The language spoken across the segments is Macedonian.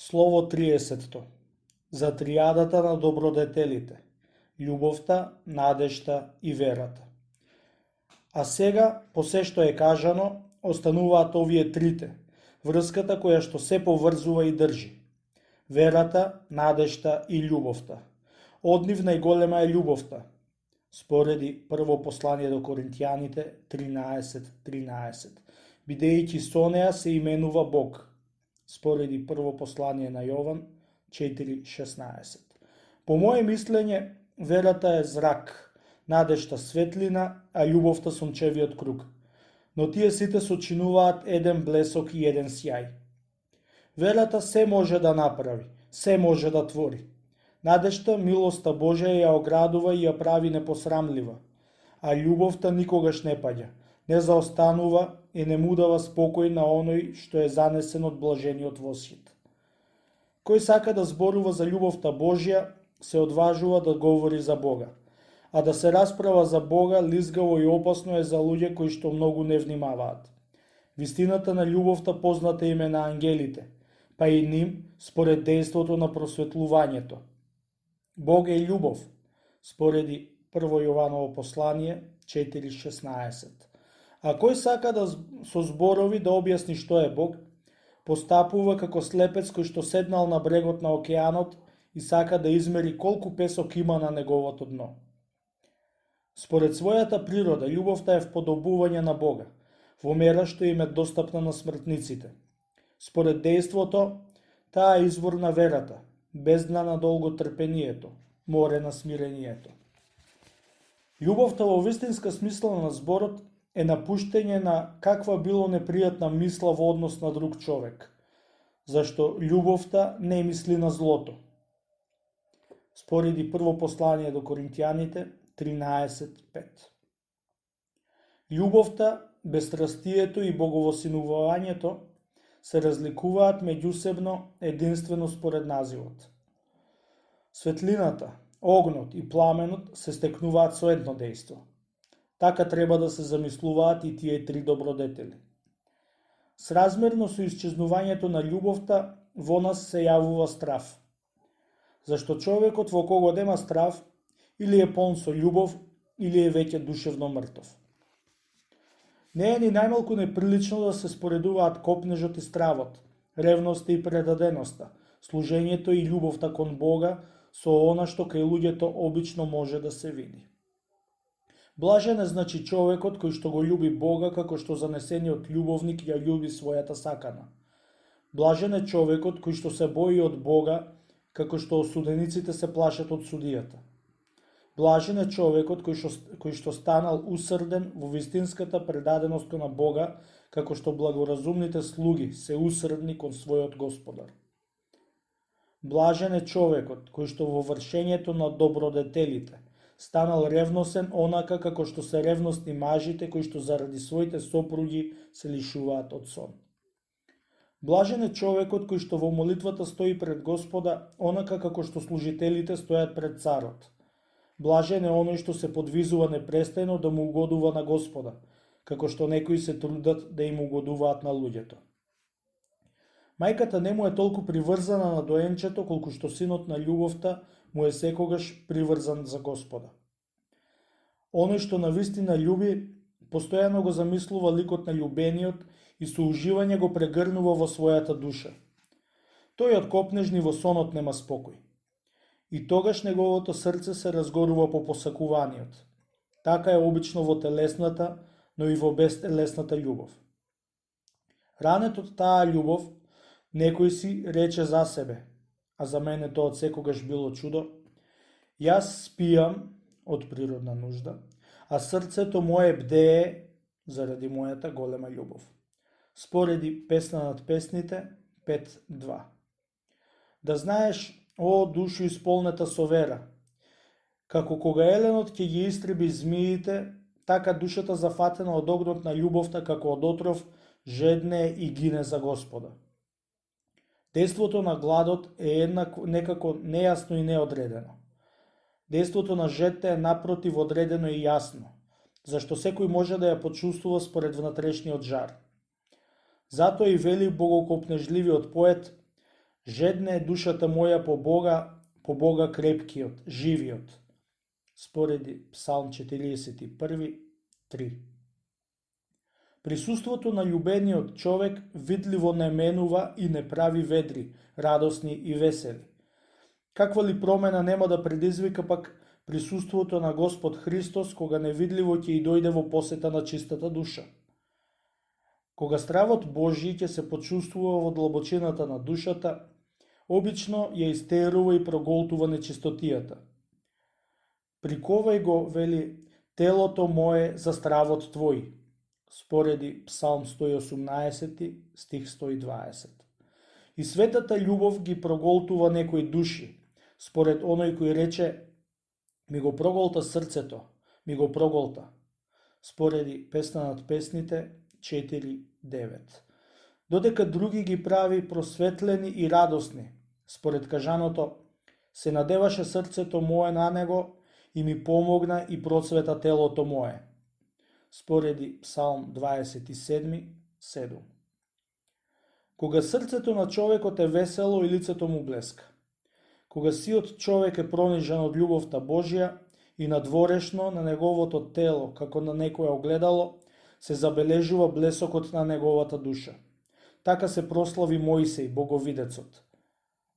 Слово 30 за тријадата на добродетелите, љубовта, надежта и верата. А сега, по се што е кажано, остануваат овие трите, врската која што се поврзува и држи. Верата, надежта и љубовта. Од нив најголема е љубовта, спореди прво послание до Коринтијаните 13:13, бидејќи со неа се именува Бог, спореди прво послание на Јован 4:16. По моje мислење, верата е зрак, надежта светлина, а љубовта сончевиот круг. Но тие сите сочинуваат еден блесок и еден сјај. Верата се може да направи, се може да твори. Надежта, милоста Божја ја оградува и ја прави непосрамлива, а љубовта никогаш не паѓа, не заостанува и не му дава спокој на оној што е занесен од блажениот восхит. Кој сака да зборува за љубовта Божја, се одважува да говори за Бога, а да се расправа за Бога лизгаво и опасно е за луѓе кои што многу не внимаваат. Вистината на љубовта позната им е на ангелите, па и ним според дејството на просветлувањето. Бог е љубов, спореди прво Јованово послание 4:16. А кој сака да со зборови да објасни што е Бог, постапува како слепец кој што седнал на брегот на океанот и сака да измери колку песок има на неговото дно. Според својата природа, љубовта е вподобување на Бога, во мера што им е достапна на смртниците. Според дејството, таа е извор на верата, бездна на долготрпението, море на смирението. Љубовта во вистинска смисла на зборот е напуштање на каква било непријатна мисла во однос на друг човек, зашто љубовта не мисли на злото. Спореди прво послание до Коринтијаните 13:5. Љубовта, бестрастието и боговосинувањето се разликуваат меѓусебно единствено според називот. Светлината, огнот и пламенот се стекнуваат со едно дејство. Така треба да се замислуваат и тие три добродетели. Сразмерно со исчезнувањето на љубовта, во нас се јавува страв. Зашто човекот во кого нема страв, или е полн со љубов, или е веќе душевно мртов. Не е ни најмалку неприлично да се споредуваат копнежот и стравот, ревноста и предаденоста, служењето и љубовта кон Бога со она што кај луѓето обично може да се види. Блажен е значи човекот кој што го љуби Бога како што занесениот љубовник ја љуби својата сакана. Блажен е човекот кој што се бои од Бога како што осудениците се плашат од судијата. Блажен е човекот кој што станал усрден во вистинската предаденост кон Бога, како што благоразумните слуги се усрдни кон својот Господар. Блажен е човекот кој што во вршењето на добродетелите станал ревносен онака како што се ревностни мажите кои што заради своите сопруги се лишуваат од сон. Блажен е човекот кој што во молитвата стои пред Господа онака како што служителите стојат пред царот. Блажен е оној што се подвизува непрестајно да му угодува на Господа, како што некои се трудат да им угодуваат на луѓето. Мајката не му е толку приврзана на доенчето, колку што синот на љубовта му е секогаш приврзан за Господа. Оној што навистина љуби, постојано го замислува ликот на љубениот и со уживање го прегрнува во својата душа. Тој од копнежни во сонот нема спокој. И тогаш неговото срце се разгорува по посакуваниот. Така е обично во телесната, но и во бестелесната љубов. Ранет од таа љубов, некој си рече за себе, а за мене тоа секогаш било чудо: јас спијам од природна нужда, а срцето мое бдее заради мојата голема љубов. Спореди Песна над песните 5:2. Да знаеш, о душо исполнета со вера, како кога еленот ќе ги истреби змиите, така душата зафатена од огнот на љубовта како од отров жедне и гине за Господа. Дејството на гладот е некако нејасно и неодредено. Дејството на жетта е напротив одредено и јасно, зашто секој може да ја почувствува според внатрешниот жар. Затоа и вели богокопнежливиот поет: Жедна е душата моја по Бога крепкиот, живиот. Спореди Псалм 41, 3. Присуството на љубениот човек видливо не менува и не прави ведри, радосни и весели. Каква ли промена нема да предизвика пак присуството на Господ Христос, кога невидливо ќе и дојде во посета на чистата душа? Кога стравот Божји ќе се почувствува во длабочината на душата, обично ја истерува и проголтува нечистотијата. Приковај го, вели, телото мое за стравот твој. Спореди Псалм 118, стих 120. И светата љубов ги проголтува некои души, според оној кој рече: ми го проголта срцето, ми го проголта. Спореди Песна над песните 4.9. Додека други ги прави просветлени и радосни, според кажаното: се надеваше срцето мое на него и ми помогна и процвета телото мое. Спореди Псалм 27.7. Кога срцето на човекот е весело и лицето му блеска, кога сиот човек е пронижен од љубовта Божја и надворешно на неговото тело, како на некое огледало, се забележува блесокот на неговата душа. Така се прослави Мојсей, боговидецот.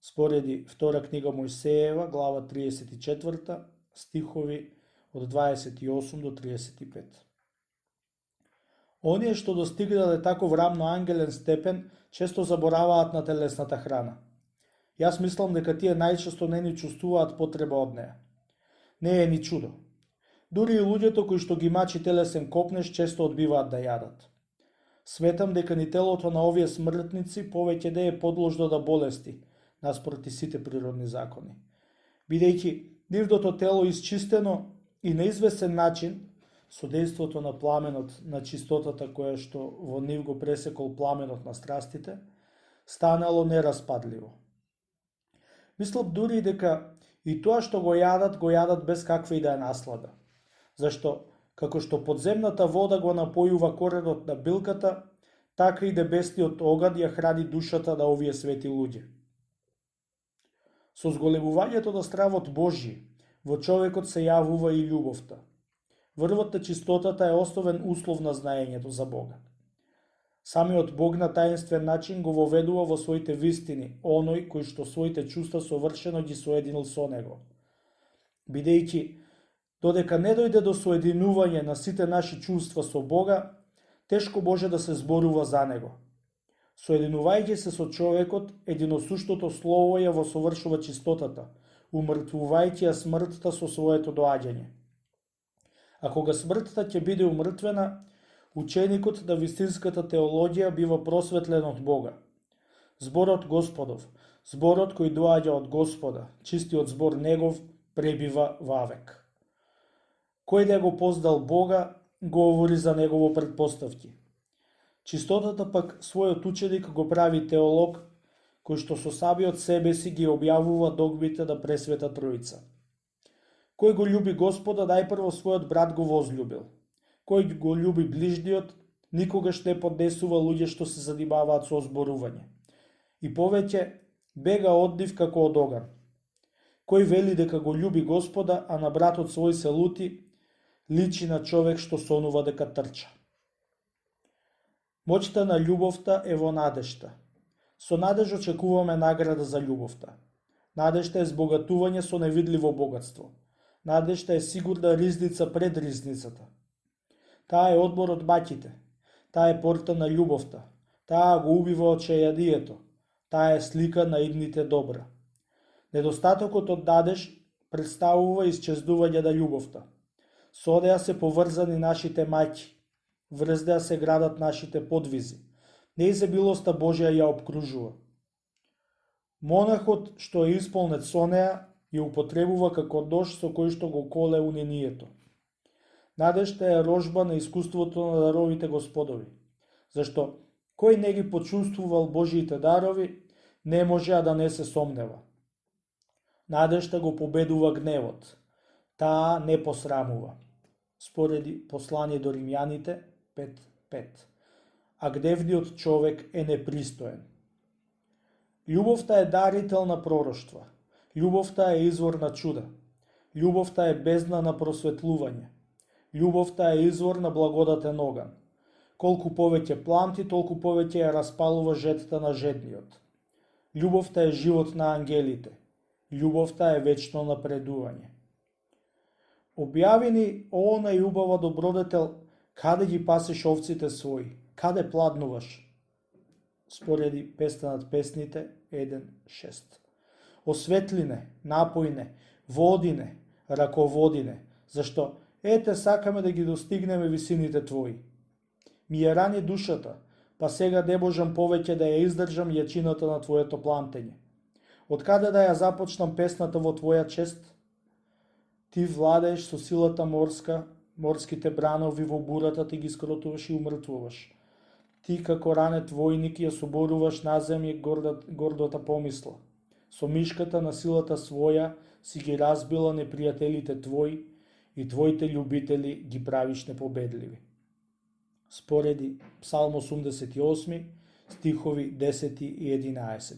Спореди втора книга Мојсеева, глава 34, стихови од 28 до 35. Оние што достигнале таков рамно ангелен степен, често забораваат на телесната храна. Јас мислам дека тие најчесто не ни чувствуваат потреба од неа. Не е ни чудо. Дури и луѓето кои што ги мачи телесен копнеш често одбиваат да јадат. Сметам дека ни телото на овие смртници повеќе да е подложно да болести, наспроти сите природни закони. Бидејќи нивното тело исчистено и на известен начин, со дејството на пламенот на чистотата која што во нив го пресекол пламенот на страстите, станало нераспадливо. Мислам дури дека и тоа што го јадат без каква и да е наслада. Зашто, како што подземната вода го напојува коренот на билката, така и небесниот оган ја храни душата на овие свети луѓе. Со зголемувањето на стравот Божји, во човекот се јавува и љубовта. Врвот на чистотата е основен услов на знаењето за Бога. Самиот Бог на таинствен начин го воведува во своите вистини оној кој што своите чувства совршено ги соединил со него. Бидејќи, додека не дојде до соединување на сите наши чувства со Бога, тешко може да се зборува за него. Соединувајќи се со човекот, единосуштото слово ја восовршува чистотата, умртвувајќи ја смртта со своето доаѓање. А кога смртта ќе биде умртвена, ученикот на вистинската теологија бива просветлен од Бога. Зборот Господов, зборот кој доаѓа од Господа, чистиот збор негов, пребива вовек. Кој да го познал Бога, говори за негово предпоставки. Чистотата пак својот ученик го прави теолог, кој што со самиот себе си ги објавува догмите на Пресвета Троица. Кој го љуби Господа, најпрво својот брат го возљубил. Кој го љуби ближниот, никогаш не поднесува луѓе што се занимаваат со озборување. И повеќе бега од нив како од оган. Кој вели дека го љуби Господа, а на братот свој се лути, личи на човек што сонува дека трча. Моќта на љубовта е во надежта. Со надеж очекуваме награда за љубовта. Надежта е збогатување со невидливо богатство. Надежта е сигурна ризница пред ризницата. Таа е одмор од маќите. Таа е порта на љубовта. Таа го убива отчајанието. Таа е слика на идните добра. Недостатокот од надеж представува исчезнување на љубовта. Со неа се поврзани нашите маќи. Врз неа се градат нашите подвизи. Неиземилоста Божја ја обкружува. Монахот што е исполнет со неа ја употребува како нож со кој што го коле унението. Надежта е рожба на искуството на даровите Господови, зашто кој не ги почувствувал Божиите дарови, не може да не се сомнева. Надежта го победува гневот, таа не посрамува. Спореди послание до Римјаните 5.5. А гневниот човек е непристоен. Љубовта е дарител на пророштва. Љубовта е извор на чуда. Љубовта е бездна на просветлување. Љубовта е извор на благодатен оган. Колку повеќе пламти, толку повеќе ја распалува жетта на жедниот. Љубовта е живот на ангелите. Љубовта е вечно напредување. Објави ни, о најубава добродетел, каде ги пасиш овците своји, каде пладнуваш? Спореди Песна над песните 1.6. Осветлине, напојне, водине, раководине, зашто ете сакаме да ги достигнеме висините Твои. Ми ја рани душата, па сега не можам повеќе да ја издржам јачината на Твоето пламтење. Од каде да ја започнам песната во Твоја чест? Ти владееш со силата морска, морските бранови во бурата ти ги скротуваш и умртвуваш. Ти како ранет војник ја соборуваш на земја гордата помисла. Со мишката на силата своја си ги разбила непријателите Твои и Твоите љубители ги правиш непобедливи. Спореди Псалм 88, стихови 10 и 11.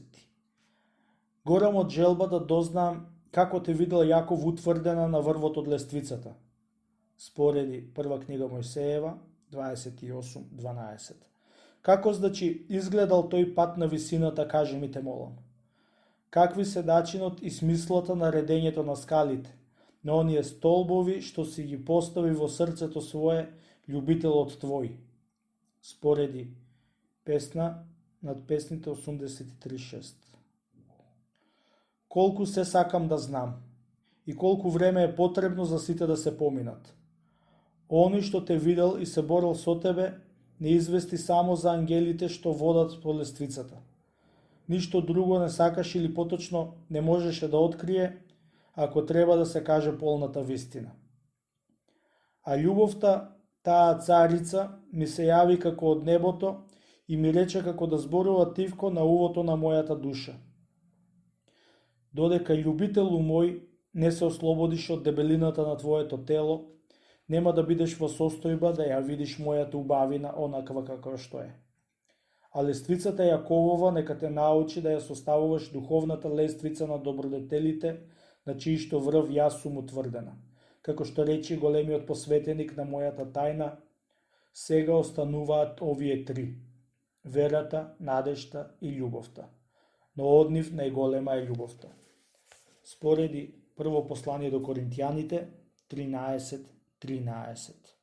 Горам од желба да дознам како те видел Јаков утврдена на врвот од лествицата. Спореди прва книга Мојсеева 28.12. Како значи изгледал тој пат на висината, кажи ми те молам. Какви се начинот и смислата на редењето на скалите, на оние столбови што си ги постави во срцето свое љубителот Твој. Спореди Песна над песните 83.6. Колку се сакам да знам и колку време е потребно за сите да се поминат. Оној што те видел и се борил со тебе, не извести само за ангелите што водат по лествицата. Ништо друго не сакаш или поточно не можеше да открие, ако треба да се каже полната вистина. А љубовта, таа царица, ми се јави како од небото и ми рече како да зборува тивко на увото на мојата душа. Додека љубителу мој не се ослободиш од дебелината на твоето тело, нема да бидеш во состојба да ја видиш мојата убавина онаква како што е. А лествицата Јаковова нека те научи да ја составуваш духовната лествица на добродетелите, на чиишто врв јас сум утврдена. Како што речи големиот посветеник на мојата тајна, сега остануваат овие три: верата, надежта и љубовта. Но од нив најголема е љубовта. Спореди прво послание до Коринтијаните 13.13.